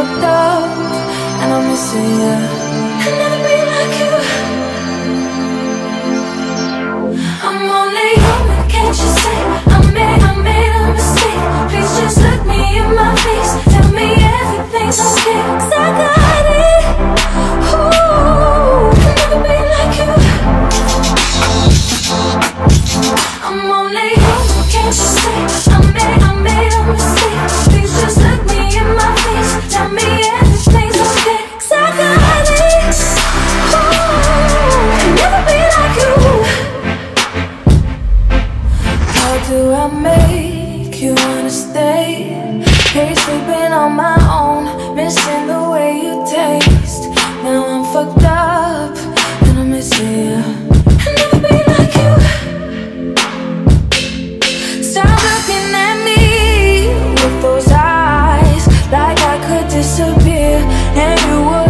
fucked up and I'm missing you. I'll never be like you. I'm only human, can't you see? I made a mistake. Please just look me in my face. Tell me everything's okay, 'cause I got it. Ooh, I'll never be like you. I'm only human, can't you see? I made a mistake. Please just look me in my face. Tell me everything's okay, 'cause I got it. Ooh, I'll never be like you. How do I make you wanna stay? Hate sleeping on my own, missing the way you taste. Now I'm fucked up and I'm missing you. I'll never be like you. Stop looking at me with those eyes, like I could disappear and you would